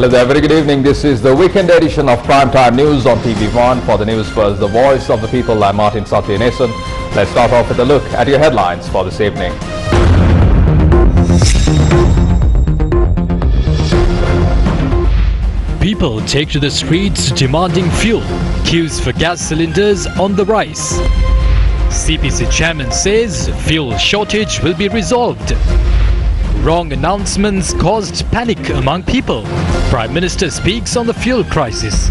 Hello there, very good evening. This is the weekend edition of Primetime News on TV1 for the Newsfirst, the voice of the people. I'm Martin Satyanesan. Let's start off with a look at your headlines for this evening. People take to the streets demanding fuel. Queues for gas cylinders on the rise. CPC chairman says fuel shortage will be resolved. Wrong announcements caused panic among people. Prime Minister speaks on the fuel crisis.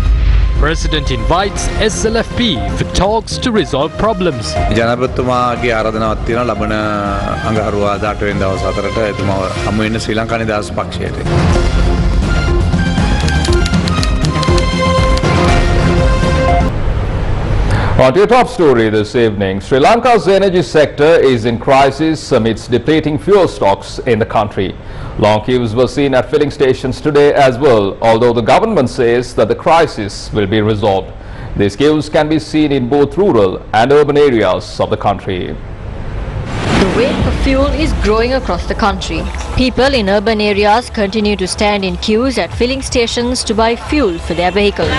President invites SLFP for talks to resolve problems. ජනාධිපතිතුමාගේ ආරාධනාවක් තියෙනවා ලබන අඟහරුවාදා 8 වෙනි දවස් 4ට එතුමාව හමු වෙන ශ්‍රී ලංකා නිදහස් පක්ෂයට. On to your top story this evening. Sri Lanka's energy sector is in crisis amidst depleting fuel stocks in the country. Long queues were seen at filling stations today as well, although the government says that the crisis will be resolved. These queues can be seen in both rural and urban areas of the country. The wait for fuel is growing across the country. People in urban areas continue to stand in queues at filling stations to buy fuel for their vehicles.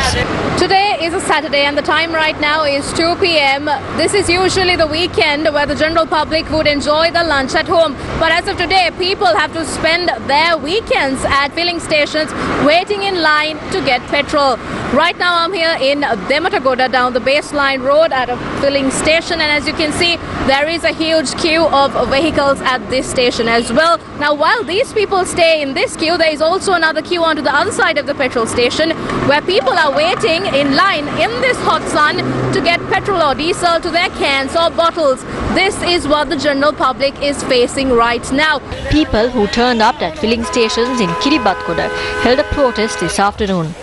Today is a Saturday and the time right now is 2 p.m. This is usually the weekend where the general public would enjoy the lunch at home. But as of today, people have to spend their weekends at filling stations waiting in line to get petrol. Right now I'm here in Dematagoda down the baseline road at a filling station, and as you can see, there is a huge queue of vehicles at this station as well. Now while these people stay in this queue, there is also another queue onto the other side of the petrol station where people are waiting in line in this hot sun to get petrol or diesel to their cans or bottles. This is what the general public is facing right now. People who turned up at filling stations in Kiribathgoda held a protest this afternoon.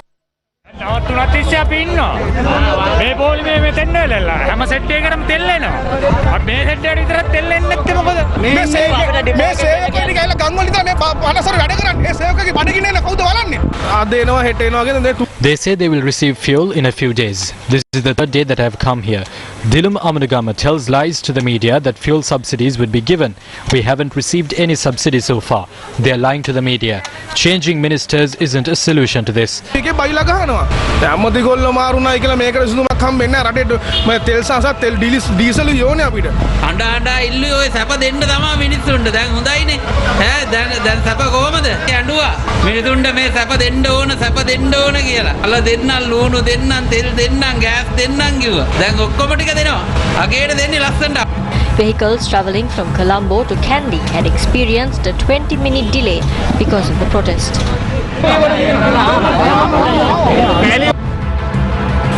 They say they will receive fuel in a few days. This is the third day that I have come here. Dilum Amanagama tells lies to the media that fuel subsidies would be given. We haven't received any subsidies so far. They are lying to the media. Changing ministers isn't a solution to this. Vehicles travelling from Colombo to Kandy had experienced a 20-minute delay because of the protest.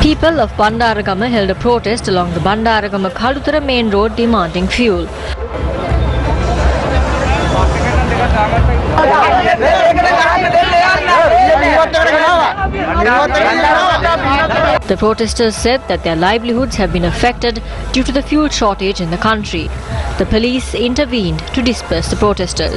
People of Bandaragama held a protest along the Bandaragama-Kalutara main road demanding fuel. The protesters said that their livelihoods have been affected due to the fuel shortage in the country. The police intervened to disperse the protesters.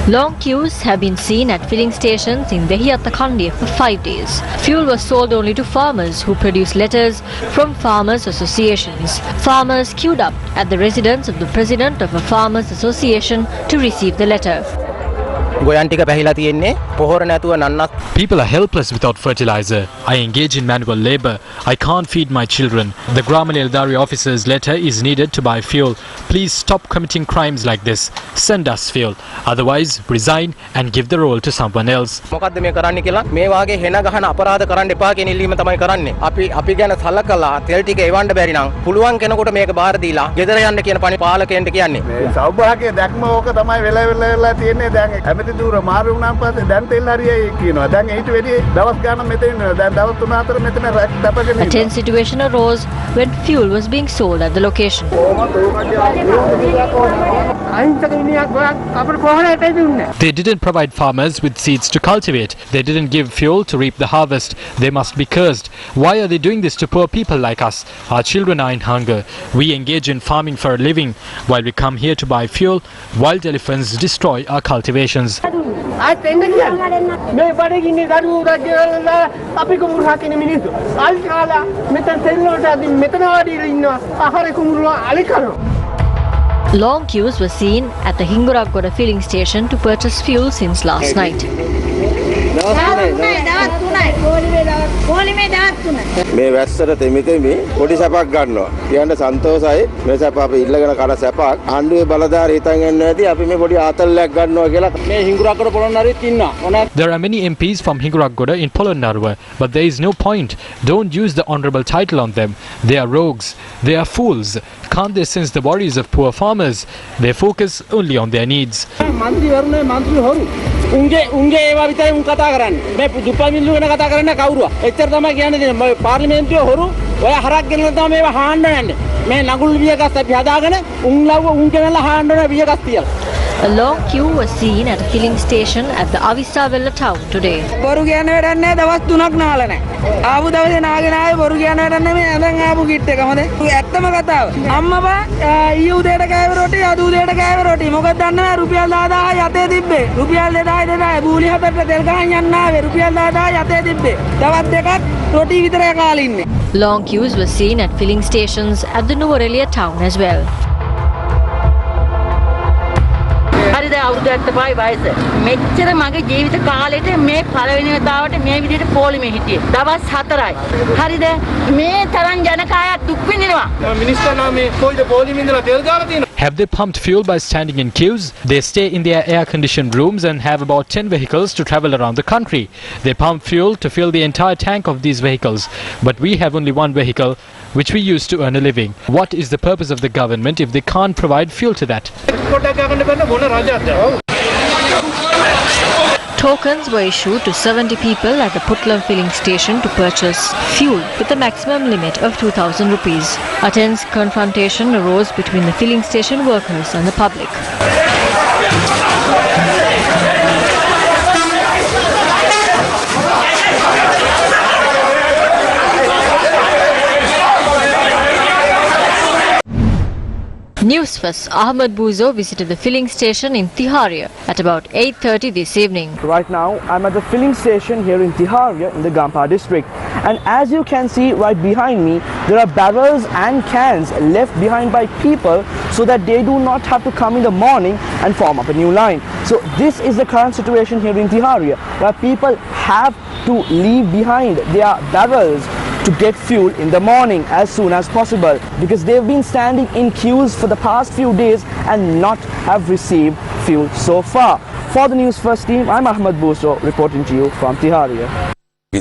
Long queues have been seen at filling stations in Dehiyathakandi for 5 days. Fuel was sold only to farmers who produce letters from farmers' associations. Farmers queued up at the residence of the president of a farmers' association to receive the letter. People are helpless without fertilizer. I engage in manual labor. I can't feed my children. The Grama Eldari officer's letter is needed to buy fuel. Please stop committing crimes like this. Send us fuel. Otherwise, resign and give the role to someone else. A tense situation arose when fuel was being sold at the location. They didn't provide farmers with seeds to cultivate. They didn't give fuel to reap the harvest. They must be cursed. Why are they doing this to poor people like us? Our children are in hunger. We engage in farming for a living. While we come here to buy fuel, wild elephants destroy our cultivations. fuels. Long queues were seen at the Hinguragoda filling station to purchase fuel since last night. මේ වැස්සට තෙමිතෙමි පොඩි සැපක් ගන්නවා. කියන්න සන්තෝෂයි. මේ සැප අපි ඉල්ලගෙන කන සැපක්. ආණ්ඩුවේ බලධාරී හිතන් යන්නේ නැති අපි මේ පොඩි ආතල්ලයක් ගන්නවා කියලා මේ හිඟුරක්ගොඩ පොළොන්නරුවෙත් ඉන්නවා. There are many MPs from Hinguragoda in Polonnaruwa, but there is no point. Don't use the honourable title on them. They are rogues. They are fools. Can't they sense the worries of poor farmers? They focus only on their needs. උන්ගේ ඒවා විතරයි උන් කතා කරන්නේ. මේ දුප්පත් මිනිස්සු ගැන කතා කරන්නේ කවුරුවා? එච්චර තමයි කියන්නේ. පාර්ලිමේන්තුවේ හොරු ඔය හරක් ගෙනලා තමයි මේවා හාන්න යන්නේ. මේ නගුල් වියගස් අපි හදාගෙන උන් ලව්ව උන් ගෙනලා හාන්න ඕන වියගස් තියලා. A long queue was seen at a filling station at the Avisavella town today. බොරු කියන්න වැඩක් නැහැ. දවස් 3ක් නාලා නැහැ. ආපු දවසේ නාගෙන ආවේ බොරු කියන්න වැඩක් නැහැ. මේ දැන් ආපු කිට් එක හොඳේ. ඇත්තම කතාව. අම්මපා ඊ උදේට කෑවේ රොටි අද උදේට කෑවේ රොටි. මොකද දන්නවද රුපියල් 10000 යතේ තිබ්බේ. රුපියල් 2000 බූලි හතරට තෙල් ගහන් යන්න ආවේ. රුපියල් 10000 යතේ තිබ්බේ. දවස් දෙකක් රොටි විතරයි කාලේ ඉන්නේ. Long queues were seen at filling stations at the Nuvarelia town as well. හරිද අවුරුදු 75 වයස. මෙච්චර මගේ ජීවිත කාලෙට මේ පළවෙනි වතාවට මේ විදිහට පොලිමේ හිටියේ. දවස් 4යි. හරිද මේ තරම් ජනකායක් දුක් විඳිනවා. මිනිස්ටර් නම් මේ කොයිද පොලිමේ ඉඳලා තෙල් ගාලා තියෙනවා. Have they pumped fuel by standing in queues? They stay in their air-conditioned rooms and have about 10 vehicles to travel around the country. They pump fuel to fill the entire tank of these vehicles. But we have only one vehicle, which we use to earn a living. What is the purpose of the government if they can't provide fuel to that? Tokens were issued to 70 people at the Putlam filling station to purchase fuel with a maximum limit of 2,000 rupees. A tense confrontation arose between the filling station workers and the public. Newsfirst Ahmed Bouzo visited the filling station in Tiharia at about 8:30 this evening. Right now I'm at the filling station here in Tiharia in the Gampa district, and as you can see right behind me there are barrels and cans left behind by people so that they do not have to come in the morning and form up a new line. So this is the current situation here in Tiharia, where people have to leave behind their barrels to get fuel in the morning as soon as possible, because they've been standing in queues for the past few days and not have received fuel so far. For the News First team, I'm Ahmed Bouzo reporting to you from Tiharia. We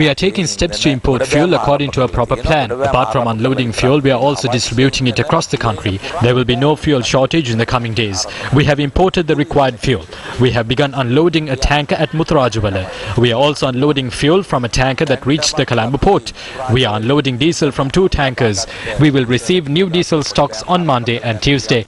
are taking steps to import fuel according to a proper plan. Apart from unloading fuel, we are also distributing it across the country. There will be no fuel shortage in the coming days. We have imported the required fuel. We have begun unloading a tanker at Muthurajuwala. We are also unloading fuel from a tanker that reached the Colombo port. We are unloading diesel from 2 tankers. We will receive new diesel stocks on Monday and Tuesday.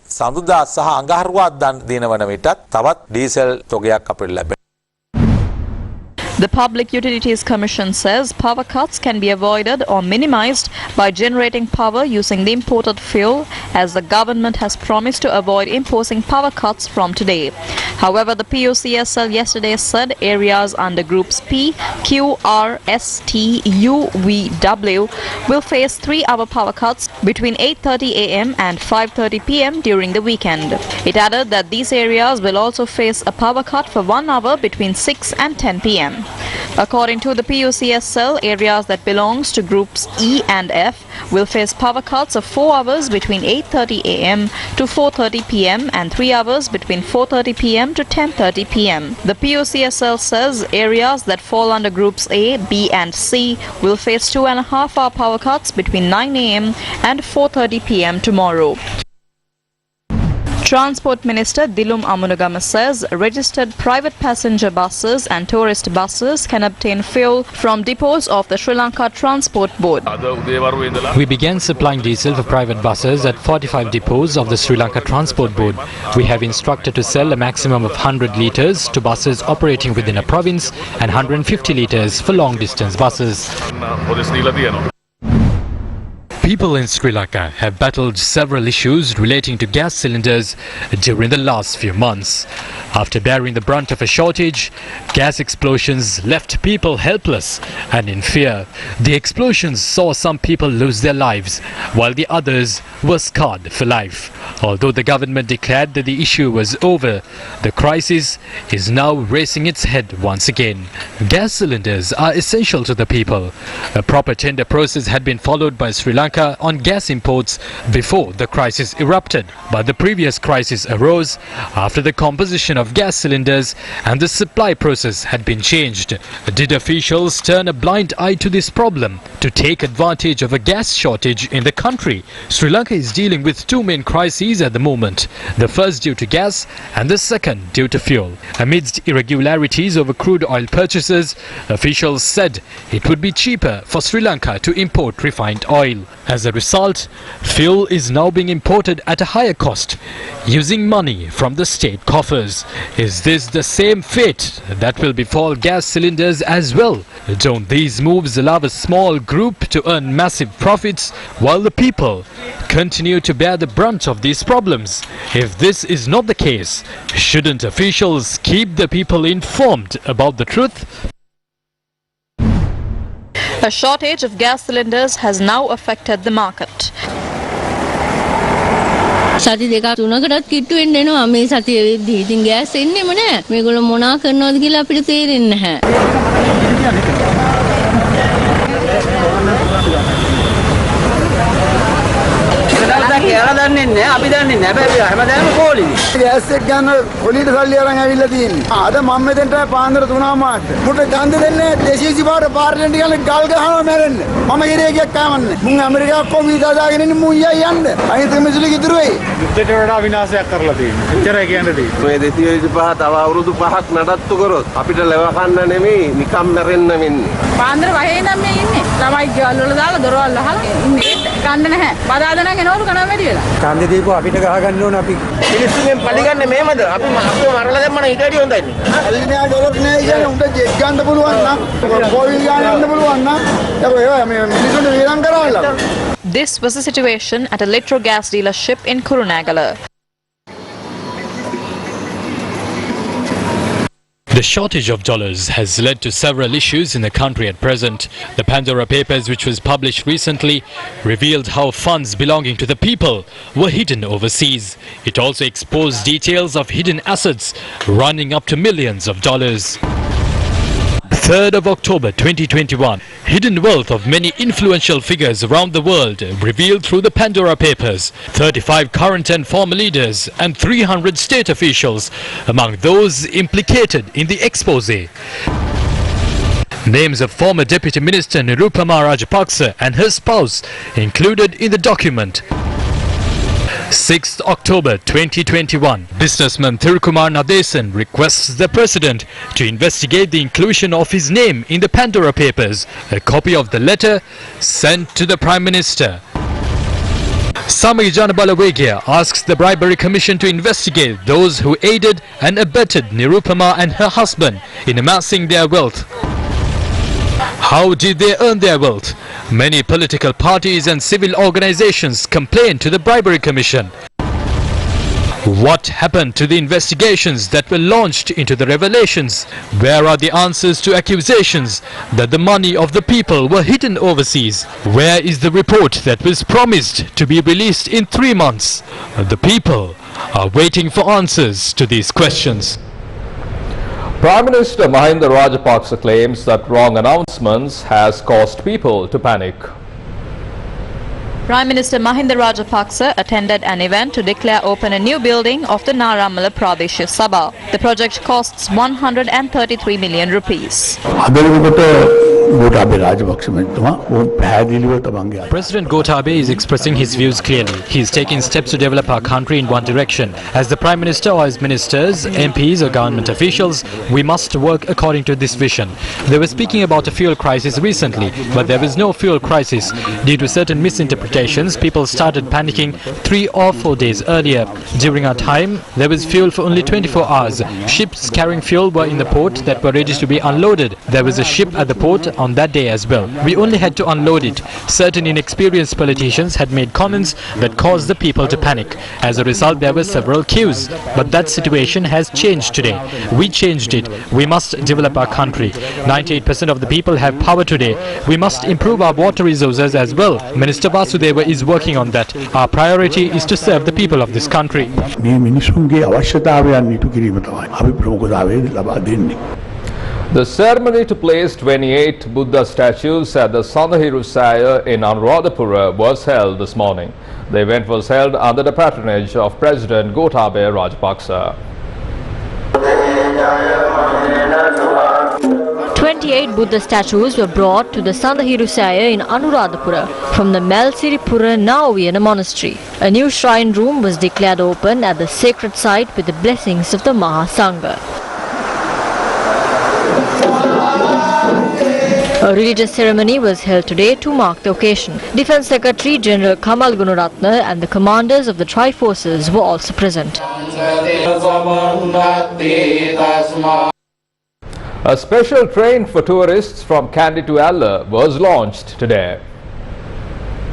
The Public Utilities Commission says power cuts can be avoided or minimized by generating power using the imported fuel, as the government has promised to avoid imposing power cuts from today. However, the PUCSL yesterday said areas under groups P, Q, R, S, T, U, V, W will face 3-hour power cuts between 8:30 a.m. and 5:30 p.m. during the weekend. It added that these areas will also face a power cut for 1 hour between 6 and 10 p.m. According to the PUCSL, areas that belongs to groups E and F will face power cuts of 4 hours between 8:30 a.m. to 4:30 p.m. and 3 hours between 4:30 p.m. to 10:30 p.m. The PUCSL says areas that fall under groups A, B and C will face 2.5-hour power cuts between 9 a.m. and 4:30 p.m. tomorrow. Transport Minister Dilum Amunagama says registered private passenger buses and tourist buses can obtain fuel from depots of the Sri Lanka Transport Board. We began supplying diesel for private buses at 45 depots of the Sri Lanka Transport Board. We have instructed to sell a maximum of 100 litres to buses operating within a province and 150 litres for long distance buses. People in Sri Lanka have battled several issues relating to gas cylinders during the last few months. After bearing the brunt of a shortage, gas explosions left people helpless and in fear. The explosions saw some people lose their lives, while the others were scarred for life. Although the government declared that the issue was over, the crisis is now raising its head once again. Gas cylinders are essential to the people. A proper tender process had been followed by Sri Lanka on gas imports before the crisis erupted. But the previous crisis arose after the composition of gas cylinders and the supply process had been changed. Did officials turn a blind eye to this problem to take advantage of a gas shortage in the country? Sri Lanka is dealing with two main crises at the moment. The first due to gas and the second due to fuel. Amidst irregularities over crude oil purchases, officials said it would be cheaper for Sri Lanka to import refined oil. As a result, fuel is now being imported at a higher cost, using money from the state coffers. Is this the same fate that will befall gas cylinders as well? Don't these moves allow a small group to earn massive profits while the people continue to bear the brunt of these problems? If this is not the case, shouldn't officials keep the people informed about the truth? A shortage of gas cylinders has now affected the market. සති දෙකක් තුනකටත් කිට්ටු වෙන්න එනවා මේ සතිය වෙද්දී. ඉතින් gas එන්නේම නැහැ. මේගොල්ලෝ මොනා කරනවද කියලා අපිට තේරෙන්නේ නැහැ. කියලා දන්නේ නැහැ. අපි දන්නේ නැහැ. හැබැයි හැමදාම කෝලිනේ. ගෑස් එක ගන්න කොලියට සල්ලි අරන් ඇවිල්ලා තියෙන්නේ. අද මම මෙතෙන්ට පාන්දර 3:00ට. මුට ඡන්ද දෙන්නේ 220 පාර්ලිමේන්තු ගාල ගල් ගහනවා මැරෙන්න. මම ඉරේකියක් කාමන්නේ. මුන් ඇමරිකාව කොහොමද දාගෙන ඉන්නේ මුන් යන්න. අයිත් මිසුලි ඉතුරු වෙයි. යුද්ධයට වඩා විනාශයක් කරලා තියෙනවා. එච්චරයි කියන්න තියෙන්නේ. ඔය 225 තව අවුරුදු 5ක් නඩත්තු කරොත් අපිට ලෙව කන්න නෙමෙයි නිකම් මැරෙන්න වෙන්නේ. පාන්දර වහේ නම් මේ ඉන්නේ. ළමයි ගෙවල් වල දාලා දොරවල් අහලා ඉන්නේ. ගන්න නැහැ. බදාද නම් එනවලු කනවා වැඩි වෙලා. ඡන්ද දීපුවා අපිට ගහ ගන්න ඕන අපි. මිනිස්සුන්ගෙන් පරිගන්නේ මෙහෙමද? අපි මරලා දැම්මම ඊට වැඩි හොඳයි. ඇල්ලිනා ඩොලර් නෑ කියන්නේ උන්ට ජෙට් ගන්න පුළුවන් නම් කොවිල් ගන්න පුළුවන් නම් ඒක මේ මිනිස්සුන්ට වේලම් කරවලා. This was the situation at a Litro gas dealership in Kurunegala. The shortage of dollars has led to several issues in the country at present. The Pandora Papers, which was published recently, revealed how funds belonging to the people were hidden overseas. It also exposed details of hidden assets running up to millions of dollars. 3rd of October 2021, hidden wealth of many influential figures around the world revealed through the Pandora Papers. 35 current and former leaders and 300 state officials among those implicated in the expose. Names of former Deputy Minister Nirupama Rajapaksa and her spouse included in the document. 6th October 2021, businessman Thirukumar Nadesan requests the President to investigate the inclusion of his name in the Pandora Papers. A copy of the letter sent to the Prime Minister. Samay Janabalawegya asks the Bribery Commission to investigate those who aided and abetted Nirupama and her husband in amassing their wealth. How did they earn their wealth? Many political parties and civil organizations complained to the Bribery Commission. What happened to the investigations that were launched into the revelations? Where are the answers to accusations that the money of the people were hidden overseas? Where is the report that was promised to be released in 3 months? The people are waiting for answers to these questions. Prime Minister Mahinda Rajapaksa claims that wrong announcements has caused people to panic. Prime Minister Mahinda Rajapaksa attended an event to declare open a new building of the Naramala Pradesh Sabha. The project costs 133 million rupees. President Gotabaya is expressing his views clearly. He is taking steps to develop our country in one direction. As the Prime Minister or as ministers, MPs or government officials, we must work according to this vision. They were speaking about a fuel crisis recently, but there was no fuel crisis. Due to certain misinterpretations, people started panicking 3 or 4 days earlier. During our time, there was fuel for only 24 hours. Ships carrying fuel were in the port that were ready to be unloaded. There was a ship at the port on that day as well. We only had to unload it. Certain inexperienced politicians had made comments that caused the people to panic. As a result, there were several queues. But that situation has changed today. We changed it. We must develop our country. 98% of the people have power today. We must improve our water resources as well. Minister Vasudeva is working on that. Our priority is to serve the people of this country. The ceremony to place 28 Buddha statues at the SINHALA in Anuradhapura was held this morning. The event was held under the patronage of President Gotabaya Rajapaksa. 28 Buddha statues were brought to the SINHALA in Anuradhapura from the Melsiripura Nauyana monastery. A new shrine room was declared open at the sacred site with the blessings of the Mahasangha. A religious ceremony was held today to mark the occasion. Defence Secretary General Kamal Gunaratne and the commanders of the tri-forces were also present. A special train for tourists from Kandy to Alla was launched today.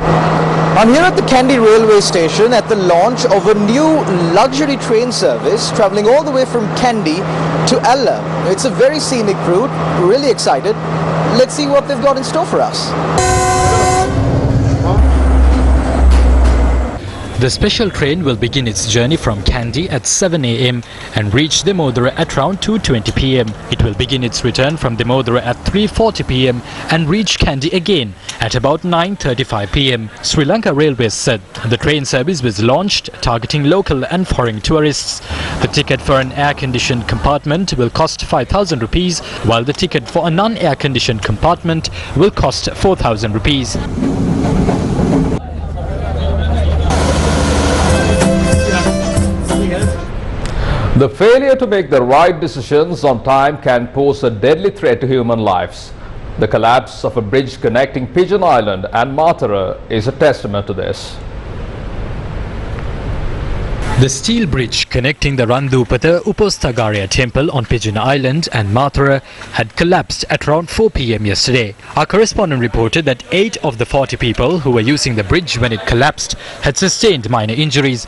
I'm here at the Kandy railway station at the launch of a new luxury train service travelling all the way from Kandy to Alla. It's a very scenic route. We're really excited. Let's see what they've got in store for us. The special train will begin its journey from Kandy at 7 a.m. and reach Damodara at around 2:20 p.m. It will begin its return from Damodara at 3:40 p.m. and reach Kandy again at about 9:35 p.m. Sri Lanka Railways said the train service was launched targeting local and foreign tourists. The ticket for an air-conditioned compartment will cost 5,000 rupees, while the ticket for a non-air-conditioned compartment will cost 4,000 rupees. The failure to make the right decisions on time can pose a deadly threat to human lives. The collapse of a bridge connecting Pigeon Island and Mathura is a testament to this. The steel bridge connecting the Randupata Upostagaria temple on Pigeon Island and Mathura had collapsed at around 4 p.m. yesterday. Our correspondent reported that 8 of the 40 people who were using the bridge when it collapsed had sustained minor injuries.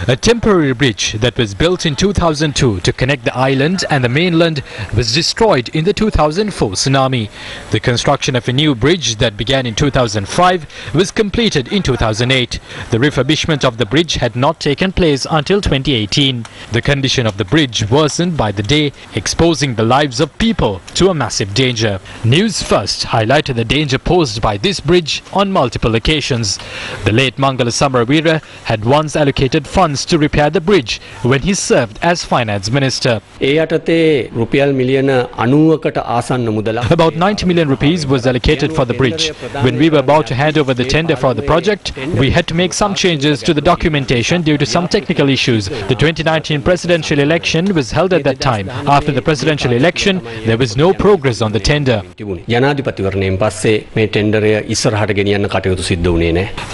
A temporary bridge that was built in 2002 to connect the island and the mainland was destroyed in the 2004 tsunami. The construction of a new bridge that began in 2005 was completed in 2008. The refurbishment of the bridge had not taken place until 2018. The condition of the bridge worsened by the day, exposing the lives of people to a massive danger. Newsfirst highlighted the danger posed by this bridge on multiple occasions. The late Mangala Samaravira had once allocated funds to repair the bridge when he served as finance minister. About 90 million rupees was allocated for the bridge. When we were about to hand over the tender for the project, we had to make some changes to the documentation due to some technical issues. The 2019 presidential election was held at that time. After the presidential election, there was no progress on the tender.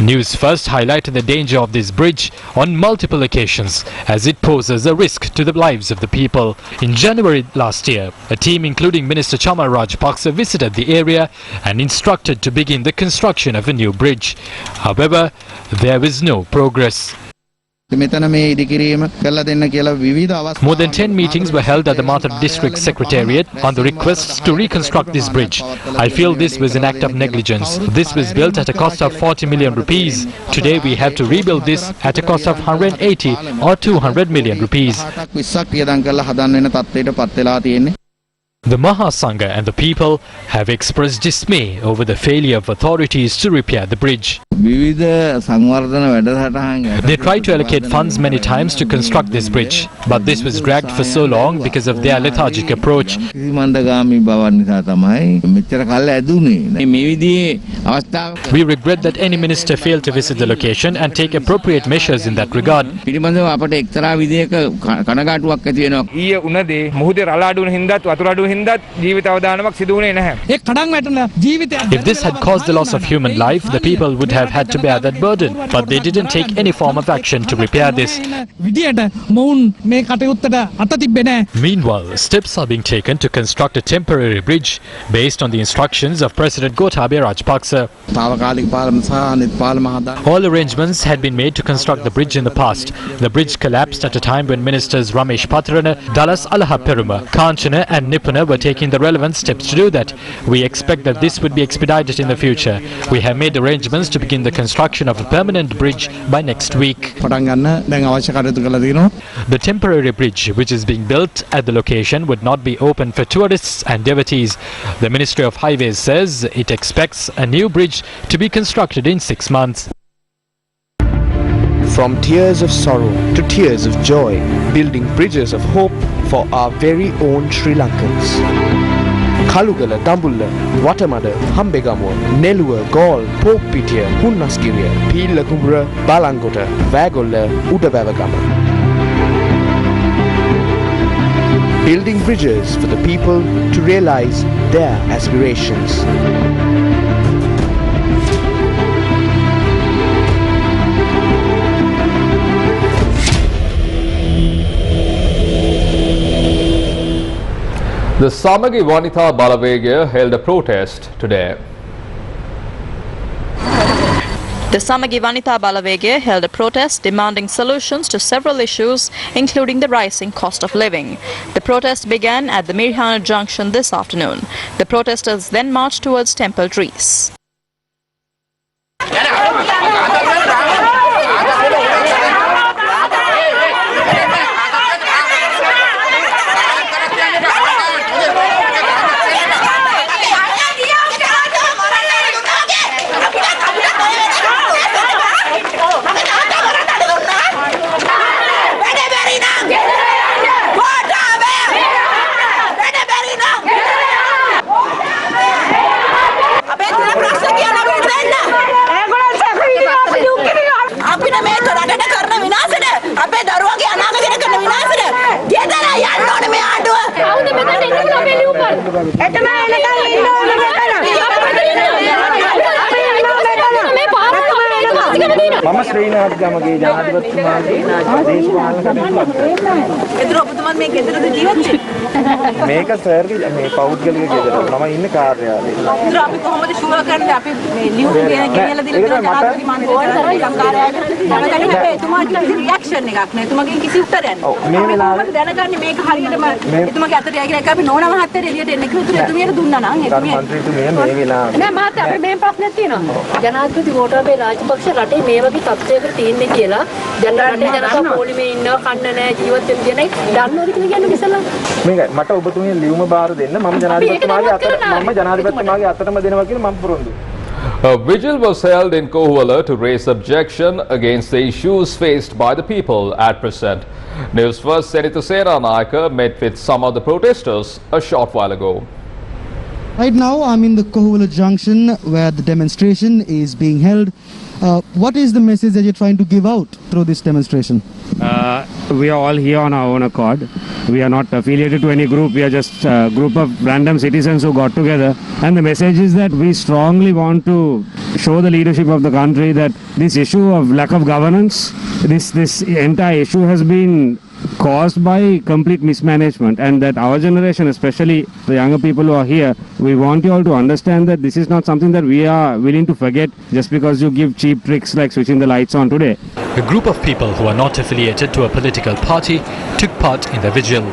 News First highlighted the danger of this bridge on multiple occasions as it poses a risk to the lives of the people. In January last year, a team including Minister Chamal Rajapaksa visited the area and instructed to begin the construction of a new bridge. However, there was no progress. More than 10 meetings were held at the Mathura District Secretariat on the requests to reconstruct this bridge. I feel this was an act of negligence. This was built at a cost of 40 million rupees. Today we have to rebuild this at a cost of 180 or 200 million rupees. The Mahasangha and the people have expressed dismay over the failure of authorities to repair the bridge. They tried to allocate funds many times to construct this bridge, but this was dragged for so long because of their lethargic approach. We regret that any minister failed to visit the location and take appropriate measures in that regard. හින්දා ජීවිත අවදානමක් සිදු වුණේ නැහැ. If this had caused the loss of human life, the people would have had to bear that burden. But they didn't take any form of action to repair this. Meanwhile, steps are being taken to construct a temporary bridge based on the instructions of President Gotabaya Rajapaksa. All arrangements had been made to construct the bridge in the past. The bridge collapsed at a time when Ministers Ramesh Patrana, Dallas Alahaperuma, Kanchana and Nipuna were taking the relevant steps to do that. We expect that this would be expedited in the future. We have made arrangements to begin the construction of a permanent bridge by next week. The temporary bridge, which is being built at the location, would not be open for tourists and devotees. The Ministry of Highways says it expects a new bridge to be constructed in 6 months. From tears of sorrow to tears of joy, building bridges of hope for our very own Sri Lankans. Kalugala, Dambulla, Watamada, Hambegamuwa, Neluwa, Gaul, Pokpitiya, Hunnaskiriya, Peelakumbura, Balangota, Vagolla, Udavavagama. Building bridges for the people to realize their aspirations. The Samagi Vanitha Balavegya held a protest today. The Samagi Vanitha Balavegya held a protest demanding solutions to several issues, including the rising cost of living. The protest began at the Mirhana Junction this afternoon. The protesters then marched towards Temple Trees. මම ශ්‍රීනාත් ගමගේ ජනාධිපතිතුමාගේ දේශපාලන කටයුතු ඔබතුමන් මේ ගෙදරද ජීවත් වෙන්නේ මේක සර්ගේ මේ පෞද්ගලික ගෙදර මම ඉන්නේ කාර්යාලයේ ඉතින් අපි කොහොමද ෂුවර් කරන්නේ අපි මේ ලියුම් ගෙනලා දීලා තියෙනවා ජනාධිපති මණ්ඩලයට කාර්යාලයට දැනගන්න හැබැයි එතුමාට කිසි රියැක්ෂන් එකක් නැහැ එතුමාගෙන් කිසි උත්තරයක් නැහැ මේ වෙලාවේ දැනගන්නේ මේක හරියටම එතුමාගේ අතට යයි කියලා එක අපි නෝනා මහත්තයා එළියට එන්න කිව්වොත් එතුමියට දුන්නා නම් එතුමිය මන්ත්‍රීතුමිය මේ වෙලාවේ නෑ මහත්තයා අපි මේ ප්‍රශ්නයක් තියෙනවා ජනාධිපති ගෝඨාභය රාජපක්ෂ රටේ මේ වගේ තත්ත්වයකට තියෙන්නේ කියලා දැන් රටේ ජනතාව පොලිමේ ඉන්නවා කන්න නැහැ ජීවත් වෙන්න කියන එක දන්නවද කියලා කියන්නේ ඉස්සෙල්ලා මේක මට ඔබතුමිය ලියුම බාර දෙන්න මම ජනාධිපතිතුමාගේ අතටම දෙනවා කියලා මම පුරුදු. A vigil was held in Kohuala to raise objection against the issues faced by the people at present. Newsfirst Senator Nayaka met with some of the protesters a short while ago. Right now I'm in the Kohuala junction where the demonstration is being held. What is the message that you're trying to give out through this demonstration? We are all here on our own accord. We are not affiliated to any group. We are just a group of random citizens who got together. And the message is that we strongly want to show the leadership of the country that this issue of lack of governance, this entire issue has been caused by complete mismanagement, and that our generation, especially the younger people who are here, we want you all to understand that this is not something that we are willing to forget just because you give cheap tricks like switching the lights on today. A group of people who are not affiliated to a political party took part in the vigil.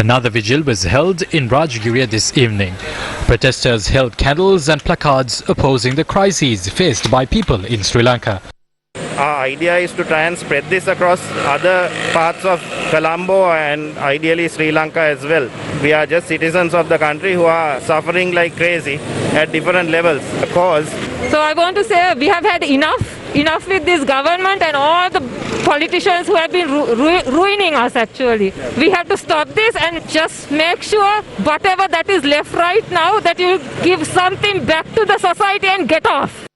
Another vigil was held in Rajgiriya this evening. Protesters held candles and placards opposing the crises faced by people in Sri Lanka. Our idea is to try and spread this across other parts of Colombo and ideally Sri Lanka as well. We are just citizens of the country who are suffering like crazy at different levels. So I want to say we have had enough with this government and all the politicians who have been ruining us actually. We have to stop this and just make sure whatever that is left right now that you give something back to the society and get off.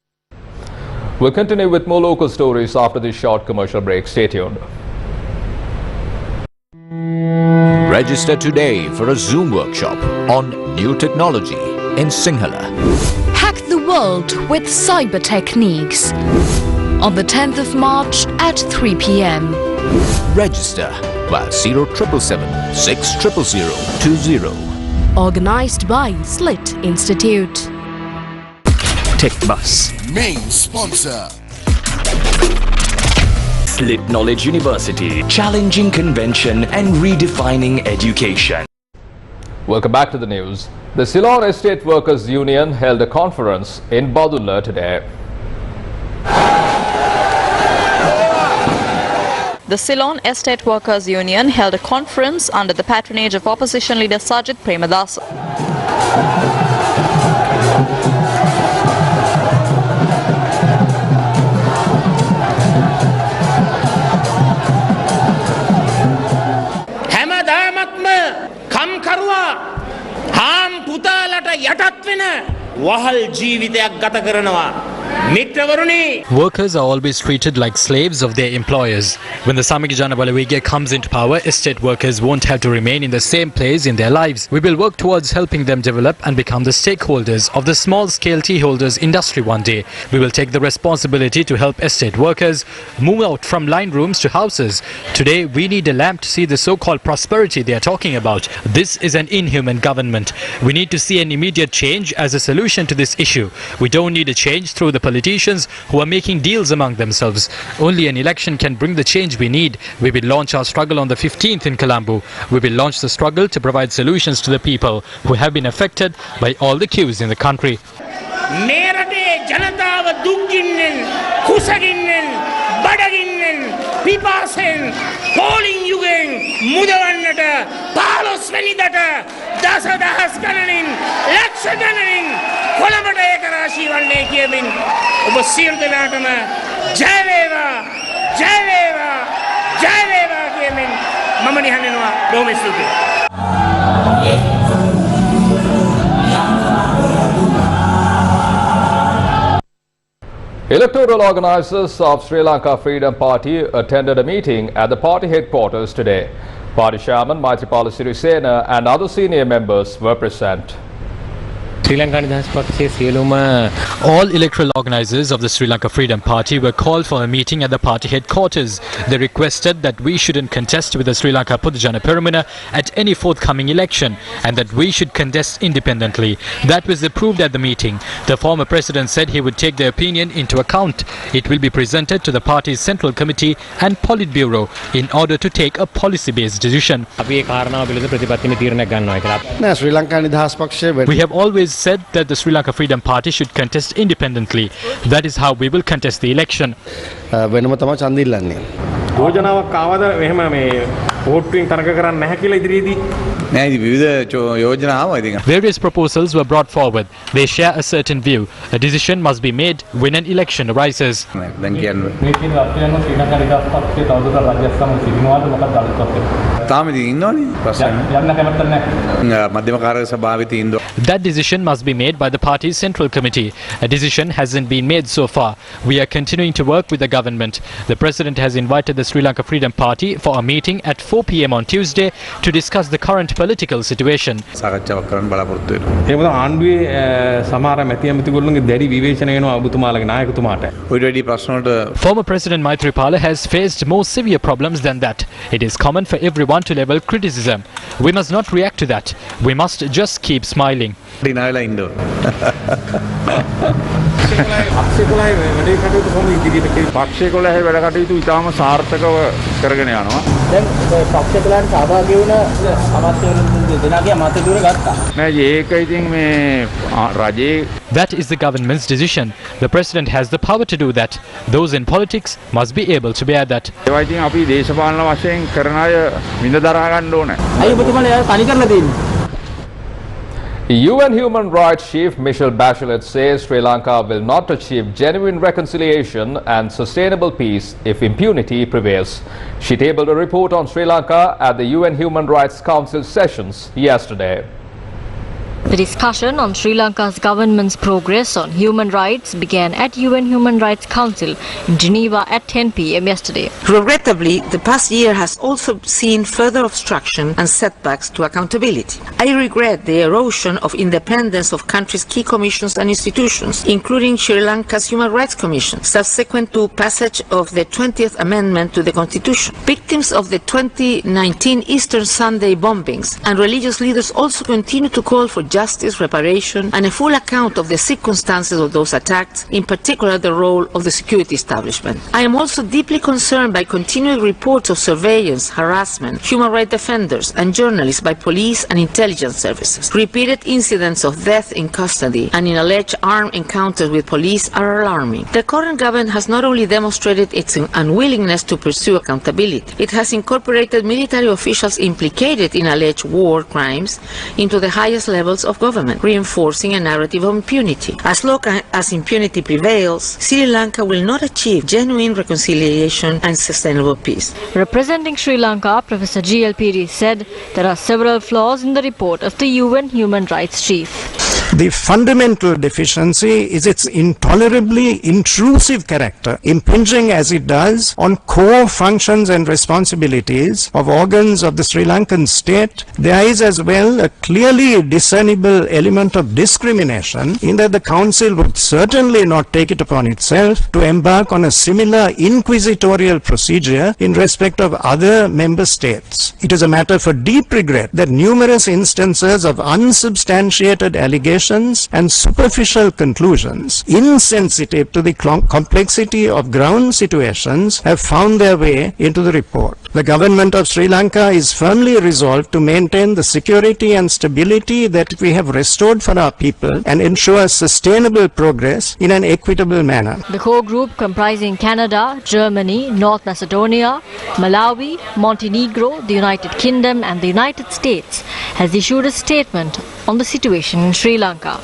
We'll continue with more local stories after this short commercial break. Stay tuned. Register today for a Zoom workshop on new technology in SINHALA. Hack the world with cyber techniques on the 10th of March at 3 p.m. Register via 0777 6000020. Organised by Slit Institute. Tech Bus. Main sponsor. Slit Knowledge University. Challenging convention and redefining education. Welcome back to the news. The Ceylon Estate Workers Union held a conference in Badulla today. The Ceylon Estate Workers Union held a conference under the patronage of opposition leader Sajid Premadasa. Workers are always treated like slaves of their employers. When the Samikijana Balawege comes into power, estate workers won't have to remain in the same place in their lives. We will work towards helping them develop and become the stakeholders of the small-scale tea holders industry one day. We will take the responsibility to help estate workers move out from line rooms to houses. Today, we need a lamp to see the so-called prosperity they are talking about. This is an inhuman government. We need to see an immediate change as a solution to this issue. We don't need a change through the politicians who are making deals among themselves. Only an election can bring the change we need. We will launch our struggle on the 15th in Colombo. We will launch the struggle to provide solutions to the people who have been affected by all the queues in the country. පිපාසෙන් පෝලිං යුගෙන් මුදවන්නට 15 වෙනිදාට දසදහස් ගණනින් ලක්ෂ ගණනින් කොළඹට ඒක රාශී වන්නේ කියමින් ඔබ සියලු දෙනාටම ජය වේවා ජය වේවා ජය වේවා කියමින් මම නිහඬනවා බොහොම ස්තුතියි. Electoral organisers of Sri Lanka Freedom Party attended a meeting at the party headquarters today. Party chairman Maithripala Sirisena and other senior members were present. All electoral organisers of the Sri Lanka Freedom Party were called for a meeting at the party headquarters. They requested that we shouldn't contest with the Sri Lanka Pudujana Peramuna at any forthcoming election and that we should contest independently. That was approved at the meeting. The former president said he would take their opinion into account. It will be presented to the party's Central Committee and Politburo in order to take a policy-based decision. We have always said that the Sri Lanka Freedom Party should contest independently. That is how we will contest the election. Various proposals were brought forward. They share a certain view. A decision must be made when an election arises. That decision must be made by the party's Central Committee. A decision hasn't been made so far. We are continuing to work with the government. The President has invited the Sri Lanka Freedom Party for a meeting at 4 p.m. on Tuesday to discuss the current political situation. Former President Maithripala has faced more severe problems than that. It is common for everyone to level criticism. We must not react to that. We must just keep smiling. That is the government's decision. The president has the power to do that. Those in politics must be able to bear that. UN Human Rights Chief Michelle Bachelet says Sri Lanka will not achieve genuine reconciliation and sustainable peace if impunity prevails. She tabled a report on Sri Lanka at the UN Human Rights Council sessions yesterday. The discussion on Sri Lanka's government's progress on human rights began at UN Human Rights Council in Geneva at 10 p.m. yesterday. Regrettably, the past year has also seen further obstruction and setbacks to accountability. I regret the erosion of independence of country's key commissions and institutions, including Sri Lanka's Human Rights Commission, subsequent to passage of the 20th Amendment to the Constitution. Victims of the 2019 Easter Sunday bombings and religious leaders also continue to call for justice, reparation, and a full account of the circumstances of those attacks, in particular the role of the security establishment. I am also deeply concerned by continuing reports of surveillance, harassment, human rights defenders, and journalists by police and intelligence services. Repeated incidents of death in custody and in alleged armed encounters with police are alarming. The current government has not only demonstrated its unwillingness to pursue accountability, it has incorporated military officials implicated in alleged war crimes into the highest levels of government, reinforcing a narrative of impunity. As long as impunity prevails, Sri Lanka will not achieve genuine reconciliation and sustainable peace. Representing Sri Lanka, Professor G.L. Piri said there are several flaws in the report of the UN Human Rights Chief. The fundamental deficiency is its intolerably intrusive character, impinging as it does on core functions and responsibilities of organs of the Sri Lankan state. There is as well a clearly discernible element of discrimination in that the Council would certainly not take it upon itself to embark on a similar inquisitorial procedure in respect of other member states. It is a matter for deep regret that numerous instances of unsubstantiated allegations and superficial conclusions, insensitive to the complexity of ground situations, have found their way into the report. The government of Sri Lanka is firmly resolved to maintain the security and stability that we have restored for our people and ensure sustainable progress in an equitable manner. The core group, comprising Canada, Germany, North Macedonia, Malawi, Montenegro, the United Kingdom and the United States, has issued a statement on the situation in Sri Lanka.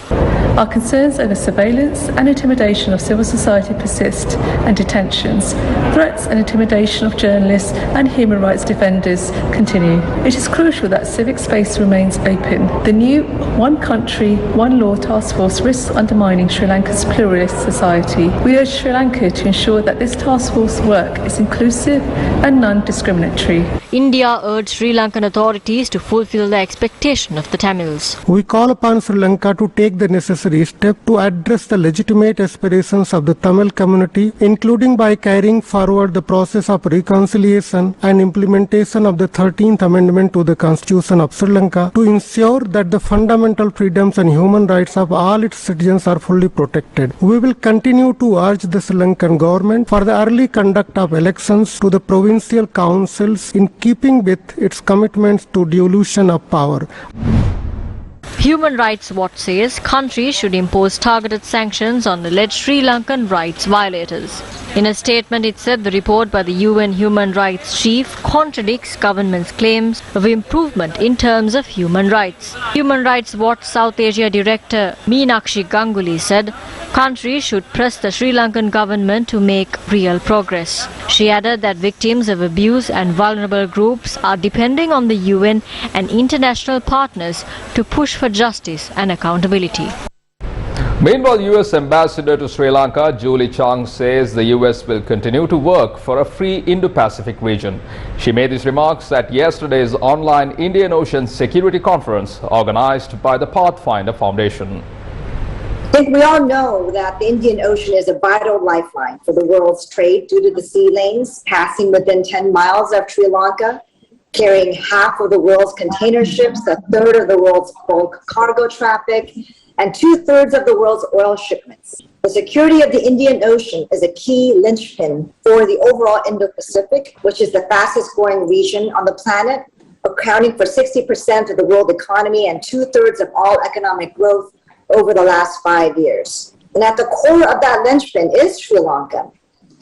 Our concerns over surveillance and intimidation of civil society persist, and detentions, threats and intimidation of journalists and human rights defenders continue. It is crucial that civic space remains open. The new One Country, One Law task force risks undermining Sri Lanka's pluralist society. We urge Sri Lanka to ensure that this task force work is inclusive and non-discriminatory. India urged Sri Lankan authorities to fulfill the expectation of the Tamils. We call upon Sri Lanka to take the necessary step to address the legitimate aspirations of the Tamil community, including by carrying forward the process of reconciliation and implementation of the 13th Amendment to the Constitution of Sri Lanka to ensure that the fundamental freedoms and human rights of all its citizens are fully protected. We will continue to urge the Sri Lankan government for the early conduct of elections to the provincial councils in keeping with its commitments to devolution of power. Human Rights Watch says countries should impose targeted sanctions on alleged Sri Lankan rights violators. In a statement, it said the report by the UN Human Rights Chief contradicts government's claims of improvement in terms of human rights. Human Rights Watch South Asia Director Meenakshi Ganguly said countries should press the Sri Lankan government to make real progress. She added that victims of abuse and vulnerable groups are depending on the UN and international partners to push for justice and accountability. Meanwhile, U.S. Ambassador to Sri Lanka, Julie Chang, says the U.S. will continue to work for a free Indo-Pacific region. She made these remarks at yesterday's online Indian Ocean Security Conference organized by the Pathfinder Foundation. I think we all know that the Indian Ocean is a vital lifeline for the world's trade due to the sea lanes passing within 10 miles of Sri Lanka, carrying half of the world's container ships, a third of the world's bulk cargo traffic, and 2/3 of the world's oil shipments. The security of the Indian Ocean is a key linchpin for the overall Indo-Pacific, which is the fastest growing region on the planet, accounting for 60% of the world economy and 2/3 of all economic growth over the last 5 years. And at the core of that linchpin is Sri Lanka,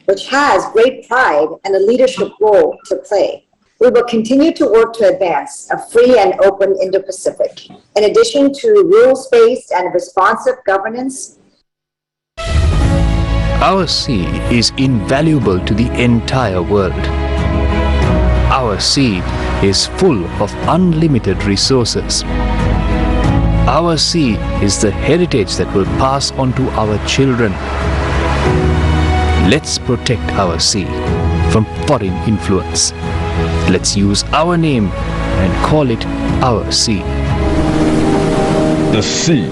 which has great pride and a leadership role to play. We will continue to work to advance a free and open Indo-Pacific. In addition to rules-based and responsive governance, our sea is invaluable to the entire world. Our sea is full of unlimited resources. Our sea is the heritage that will pass on to our children. Let's protect our sea from foreign influence. Let's use our name and call it our sea. The Sea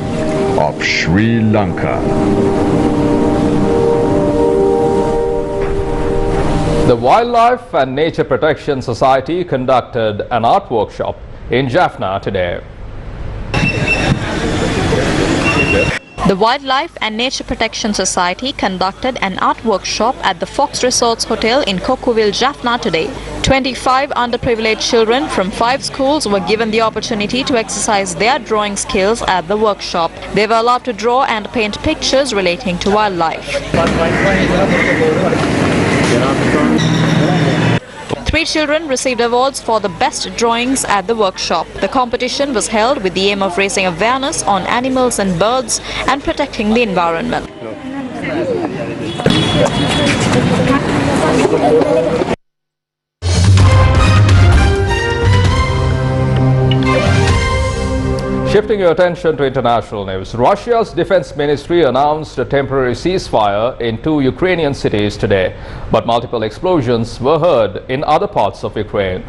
of Sri Lanka. The Wildlife and Nature Protection Society conducted an art workshop in Jaffna today. The Wildlife and Nature Protection Society conducted an art workshop at the Fox Resorts Hotel in Kokuville, Jaffna today. 25 underprivileged children from 5 schools were given the opportunity to exercise their drawing skills at the workshop. They were allowed to draw and paint pictures relating to wildlife. 3 children received awards for the best drawings at the workshop. The competition was held with the aim of raising awareness on animals and birds and protecting the environment. Shifting your attention to international news, Russia's defense ministry announced a temporary ceasefire in 2 Ukrainian cities today, but multiple explosions were heard in other parts of Ukraine.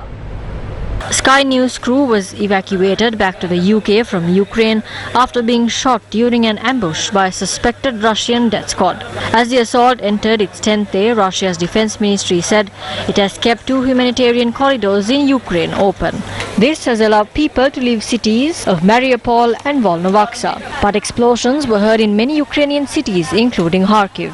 Sky News crew was evacuated back to the UK from Ukraine after being shot during an ambush by a suspected Russian death squad. As the assault entered its 10th day, Russia's defense ministry said it has kept 2 humanitarian corridors in Ukraine open. This has allowed people to leave cities of Mariupol and Volnovakha, but explosions were heard in many Ukrainian cities, including Kharkiv.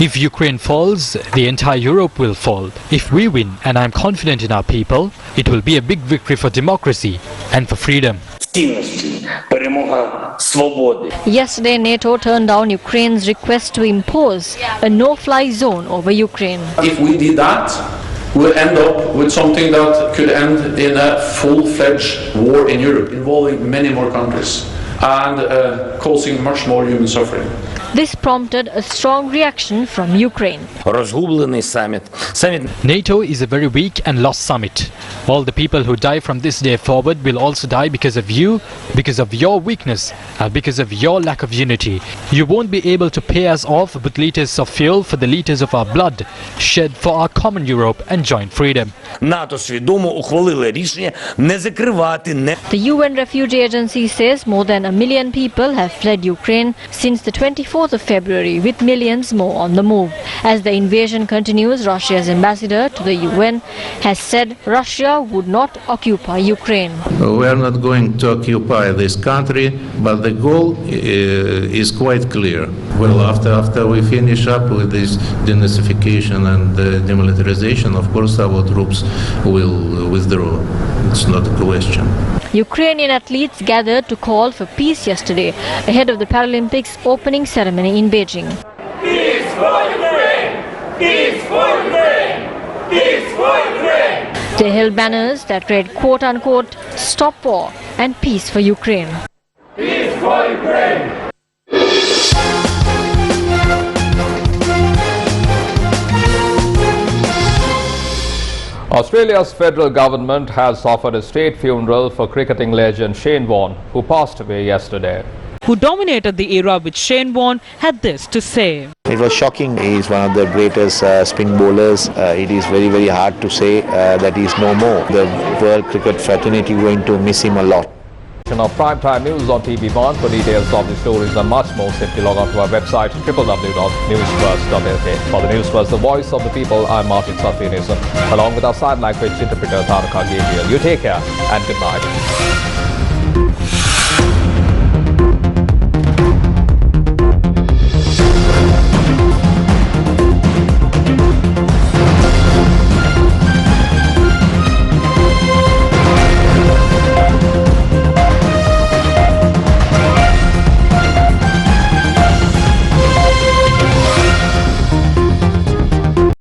If Ukraine falls, the entire Europe will fall. If we win, and I am confident in our people, it will be a big victory for democracy and for freedom. Yesterday, NATO turned down Ukraine's request to impose a no-fly zone over Ukraine. If we did that, we'll end up with something that could end in a full-fledged war in Europe, involving many more countries and causing much more human suffering. This prompted a strong reaction from Ukraine. NATO is a very weak and lost summit. All the people who die from this day forward will also die because of you, because of your weakness, and because of your lack of unity. You won't be able to pay us off with liters of fuel for the liters of our blood shed for our common Europe and joint freedom. The UN Refugee Agency says more than 1 million people have fled Ukraine since the 24th of February, with millions more on the move. As the invasion continues, Russia's ambassador to the UN has said Russia would not occupy Ukraine. We are not going to occupy this country, but the goal is quite clear. Well, after we finish up with this denazification and demilitarization, of course our troops will withdraw. It's not a question. Ukrainian athletes gathered to call for peace yesterday ahead of the Paralympics opening ceremony in Beijing. Peace for Ukraine! Peace for Ukraine! Peace for Ukraine! They held banners that read quote-unquote "Stop War" and "Peace for Ukraine." Peace for Ukraine! Australia's federal government has offered a state funeral for cricketing legend Shane Warne, who passed away yesterday. Who dominated the era with Shane Warne, had this to say. It was shocking. He is one of the greatest spin bowlers. It is very, very hard to say that he is no more. The world cricket fraternity going to miss him a lot. Of Primetime News on TV1. For details of the stories and much more, simply log on to our website www.newsfirst.lk. For the Newsfirst, the voice of the people, I'm Martin Sathyanathan, along with our sign language interpreter Thanuka Gabriel. You take care and good night.